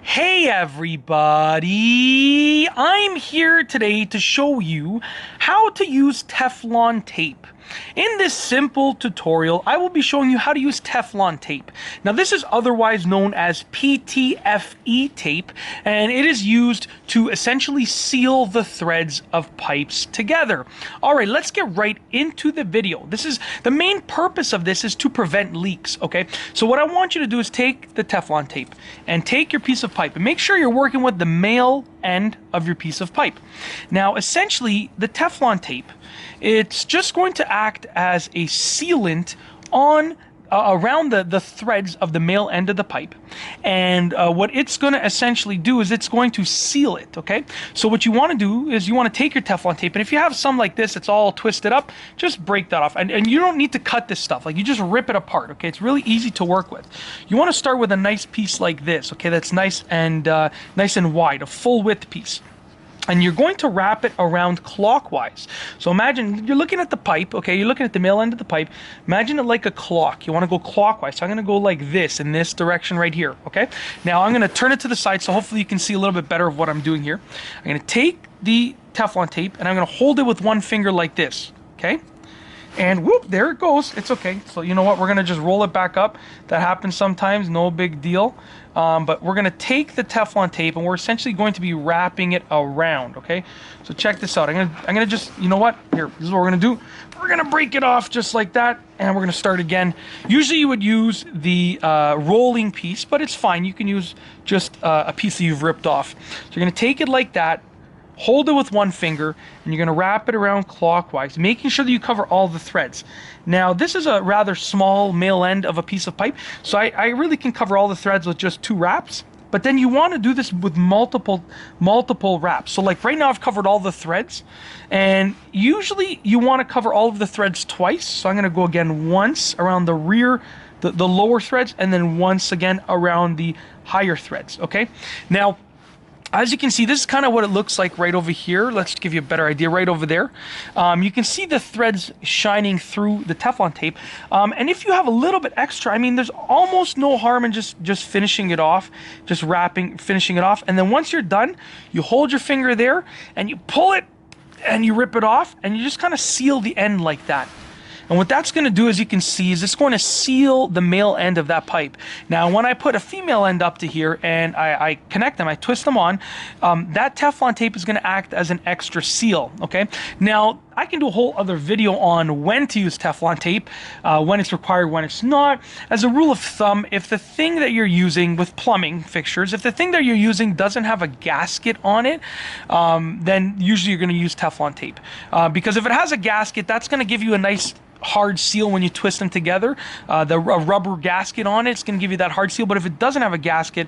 Hey everybody! I'm here today to show you how to use Teflon tape. In this simple tutorial, I will be showing you how to use Teflon tape. Now this is otherwise known as PTFE tape, and it is used to essentially seal the threads of pipes together. Alright, let's get right into the video. The main purpose of this is to prevent leaks, okay? So what I want you to do is take the Teflon tape and take your piece of pipe and make sure you're working with the male end of your piece of pipe. Now essentially the Teflon tape, it's just going to act as a sealant on around the threads of the male end of the pipe, and what it's going to essentially do is it's going to seal it. Okay, so what you want to do is you want to take your Teflon tape, and if you have some like this, it's all twisted up, just break that off, and you don't need to cut this stuff. Like, you just rip it apart. Okay, it's really easy to work with. You want to start with a nice piece like this. Okay, that's nice and wide, a full width piece. And you're going to wrap it around clockwise. So imagine you're looking at the pipe, okay? You're looking at the male end of the pipe. Imagine it like a clock. You want to go clockwise. So I'm going to go like this, in this direction right here, okay? Now I'm going to turn it to the side so hopefully you can see a little bit better of what I'm doing here. I'm going to take the Teflon tape and I'm going to hold it with one finger like this, okay? And whoop, there it goes. It's okay. So you know what? We're going to just roll it back up. That happens sometimes. No big deal. But we're going to take the Teflon tape and we're essentially going to be wrapping it around, okay? So check this out. I'm gonna just, you know what? Here, this is what we're going to do. We're going to break it off just like that. And we're going to start again. Usually you would use the rolling piece, but it's fine. You can use just a piece that you've ripped off. So you're going to take it like that. Hold it with one finger, and you're going to wrap it around clockwise, making sure that you cover all the threads. Now, this is a rather small male end of a piece of pipe, so I really can cover all the threads with just 2 wraps. But then you want to do this with multiple wraps. So like right now I've covered all the threads, and usually you want to cover all of the threads twice. So I'm going to go again once around the rear, the lower threads, and then once again around the higher threads, okay? Now, as you can see, this is kind of what it looks like right over here. Let's give you a better idea right over there. You can see the threads shining through the Teflon tape. And if you have a little bit extra, I mean, there's almost no harm in just finishing it off, just finishing it off. And then once you're done, you hold your finger there and you pull it and you rip it off and you just kind of seal the end like that. And what that's going to do, as you can see, is it's going to seal the male end of that pipe. Now, when I put a female end up to here and I connect them, I twist them on, that Teflon tape is going to act as an extra seal, okay? Now, I can do a whole other video on when to use Teflon tape, when it's required, when it's not. As a rule of thumb, if the thing that you're using with plumbing fixtures, if the thing that you're using doesn't have a gasket on it, then usually you're going to use Teflon tape. Because if it has a gasket, that's going to give you a nice hard seal when you twist them together. A rubber gasket on it's going to give you that hard seal. But if it doesn't have a gasket,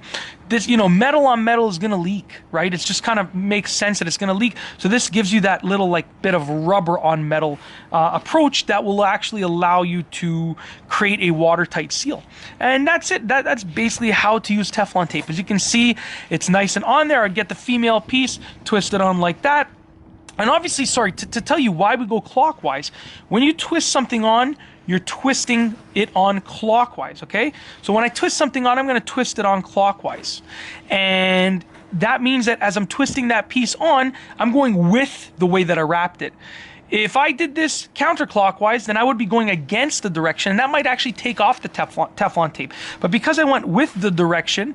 this, you know, metal on metal is going to leak, right? It's just kind of makes sense that it's going to leak. So this gives you that little like bit of rubber on metal approach that will actually allow you to create a watertight seal. And that's it. That's basically how to use Teflon tape. As you can see, it's nice and on there. I get the female piece, twist it on like that. And obviously, sorry, to tell you why we go clockwise, when you twist something on, you're twisting it on clockwise, okay? So when I twist something on, I'm going to twist it on clockwise. And that means that as I'm twisting that piece on, I'm going with the way that I wrapped it. If I did this counterclockwise, then I would be going against the direction, and that might actually take off the Teflon tape. But because I went with the direction,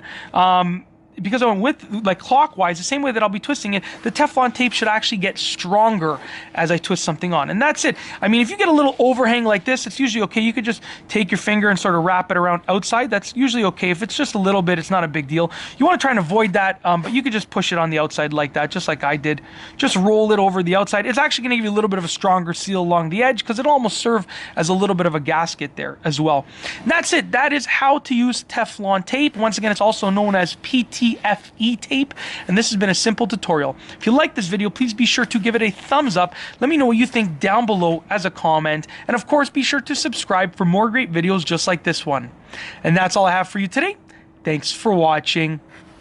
because I went with like clockwise, the same way that I'll be twisting it, the Teflon tape should actually get stronger as I twist something on. And that's it. I mean, if you get a little overhang like this, it's usually okay. You could just take your finger and sort of wrap it around outside. That's usually okay. If it's just a little bit, it's not a big deal. You want to try and avoid that, but you could just push it on the outside like that, just like I did. Just roll it over the outside. It's actually going to give you a little bit of a stronger seal along the edge because it'll almost serve as a little bit of a gasket there as well. And that's it. That is how to use Teflon tape. Once again, it's also known as PTFE tape, and this has been a simple tutorial. If you like this video, please be sure to give it a thumbs up. Let me know what you think down below as a comment, and of course be sure to subscribe for more great videos just like this one. And that's all I have for you today. Thanks for watching.